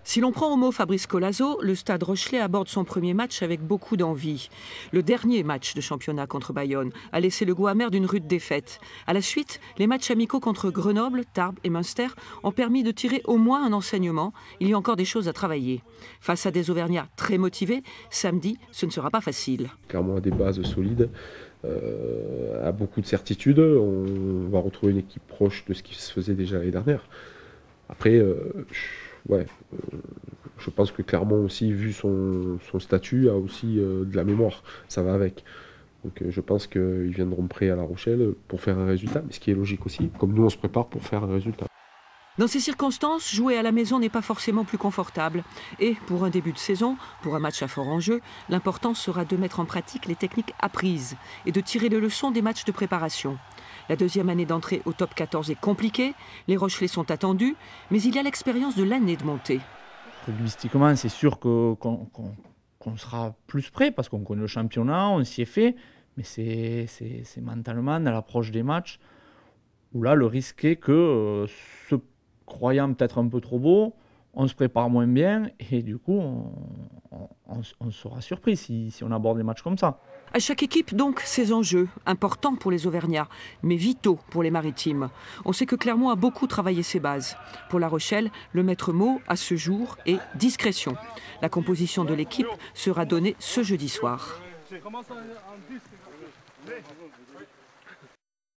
Si l'on prend au mot Fabrice Colazo, le Stade Rochelais aborde son premier match avec beaucoup d'envie. Le dernier match de championnat contre Bayonne a laissé le goût amer d'une rude défaite. À la suite, les matchs amicaux contre Grenoble, Tarbes et Münster ont permis de tirer au moins un enseignement. Il y a encore des choses à travailler. Face à des Auvergnats très motivés, samedi, ce ne sera pas facile. Clairement à des bases solides, à beaucoup de certitudes. On va retrouver une équipe proche de ce qui se faisait déjà l'année dernière. Après, je pense que Clermont aussi, vu son statut, a aussi de la mémoire. Ça va avec. Donc je pense qu'ils viendront prêts à La Rochelle pour faire un résultat, mais ce qui est logique aussi, comme nous on se prépare pour faire un résultat. Dans ces circonstances, jouer à la maison n'est pas forcément plus confortable. Et pour un début de saison, pour un match à fort enjeu, l'important sera de mettre en pratique les techniques apprises et de tirer les leçons des matchs de préparation. La deuxième année d'entrée au top 14 est compliquée, les Rochelais sont attendus, mais il y a l'expérience de l'année de montée. Rugbystiquement, c'est sûr qu'on sera plus prêt parce qu'on connaît le championnat, on s'y est fait, mais c'est mentalement, à l'approche des matchs, où là, le risque est que, se croyant peut-être un peu trop beau, on se prépare moins bien et du coup, on sera surpris si on aborde des matchs comme ça. À chaque équipe, donc, ses enjeux, importants pour les Auvergnats, mais vitaux pour les Maritimes. On sait que Clermont a beaucoup travaillé ses bases. Pour La Rochelle, le maître mot, à ce jour, est discrétion. La composition de l'équipe sera donnée ce jeudi soir.